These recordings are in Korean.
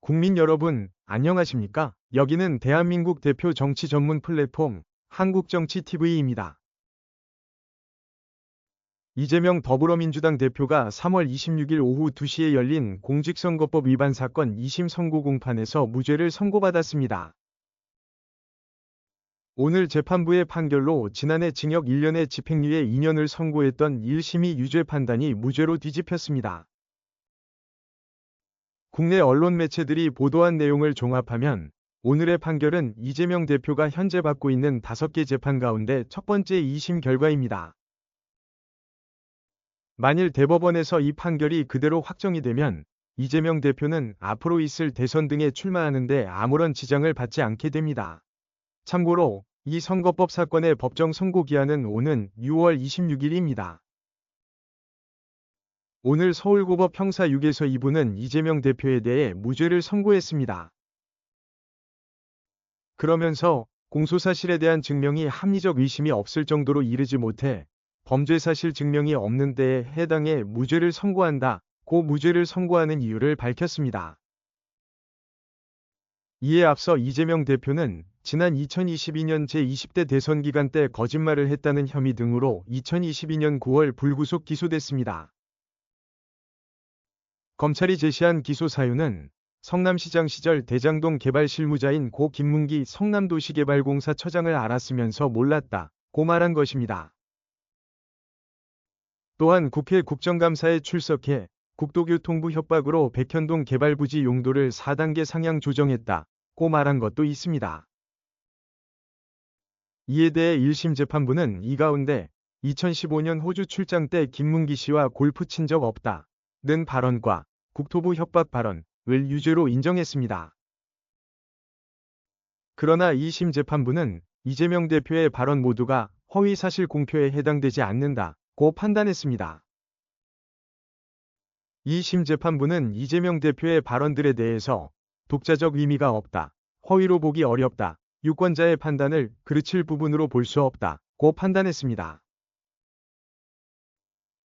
국민 여러분, 안녕하십니까? 여기는 대한민국 대표 정치 전문 플랫폼 한국정치TV입니다. 이재명 더불어민주당 대표가 3월 26일 오후 2시에 열린 공직선거법 위반 사건 2심 선고 공판에서 무죄를 선고받았습니다. 오늘 재판부의 판결로 지난해 징역 1년에 집행유예 2년을 선고했던 1심이 유죄 판단이 무죄로 뒤집혔습니다. 국내 언론 매체들이 보도한 내용을 종합하면 오늘의 판결은 이재명 대표가 현재 받고 있는 5개 재판 가운데 첫 번째 2심 결과입니다. 만일 대법원에서 이 판결이 그대로 확정이 되면 이재명 대표는 앞으로 있을 대선 등에 출마하는데 아무런 지장을 받지 않게 됩니다. 참고로 이 선거법 사건의 법정 선고 기한은 오는 6월 26일입니다. 오늘 서울고법 형사 6에서 2부는 이재명 대표에 대해 무죄를 선고했습니다. 그러면서 공소사실에 대한 증명이 합리적 의심이 없을 정도로 이르지 못해 범죄사실 증명이 없는 데에 해당해 무죄를 선고한다고 무죄를 선고하는 이유를 밝혔습니다. 이에 앞서 이재명 대표는 지난 2022년 제20대 대선 기간 때 거짓말을 했다는 혐의 등으로 2022년 9월 불구속 기소됐습니다. 검찰이 제시한 기소 사유는 성남시장 시절 대장동 개발 실무자인 고 김문기 성남도시개발공사 처장을 알았으면서 몰랐다고 말한 것입니다. 또한 국회 국정감사에 출석해 국토교통부 협박으로 백현동 개발부지 용도를 4단계 상향 조정했다고 말한 것도 있습니다. 이에 대해 1심 재판부는 이 가운데 2015년 호주 출장 때 김문기 씨와 골프 친 적 없다는 발언과 국토부 협박 발언을 유죄로 인정했습니다. 그러나 2심 재판부는 이재명 대표의 발언 모두가 허위사실 공표에 해당되지 않는다고 판단했습니다. 2심 재판부는 이재명 대표의 발언들에 대해서 독자적 의미가 없다, 허위로 보기 어렵다, 유권자의 판단을 그르칠 부분으로 볼 수 없다고 판단했습니다.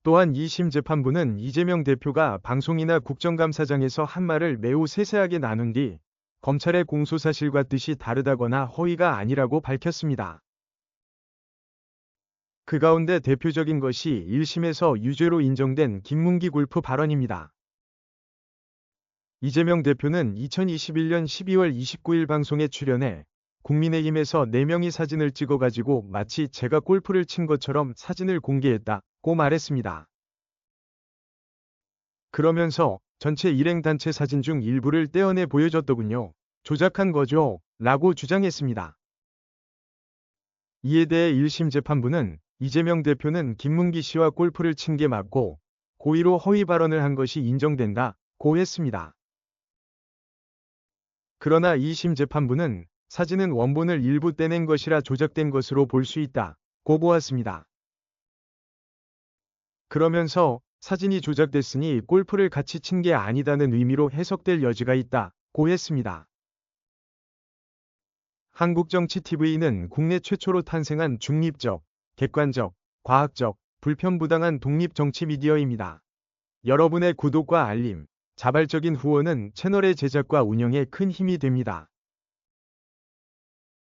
또한 2심 재판부는 이재명 대표가 방송이나 국정감사장에서 한 말을 매우 세세하게 나눈 뒤 검찰의 공소사실과 뜻이 다르다거나 허위가 아니라고 밝혔습니다. 그 가운데 대표적인 것이 1심에서 유죄로 인정된 김문기 골프 발언입니다. 이재명 대표는 2021년 12월 29일 방송에 출연해 국민의힘에서 4명이 사진을 찍어가지고 마치 제가 골프를 친 것처럼 사진을 공개했다고 말했습니다. 그러면서 전체 일행단체 사진 중 일부를 떼어내 보여줬더군요. 조작한 거죠? 라고 주장했습니다. 이에 대해 1심 재판부는 이재명 대표는 김문기 씨와 골프를 친 게 맞고 고의로 허위 발언을 한 것이 인정된다고 했습니다. 그러나 2심 재판부는 사진은 원본을 일부 떼낸 것이라 조작된 것으로 볼 수 있다고 보았습니다. 그러면서 사진이 조작됐으니 골프를 같이 친 게 아니다는 의미로 해석될 여지가 있다고 했습니다. 한국정치TV는 국내 최초로 탄생한 중립적, 객관적, 과학적, 불편부당한 독립 정치 미디어입니다. 여러분의 구독과 알림, 자발적인 후원은 채널의 제작과 운영에 큰 힘이 됩니다.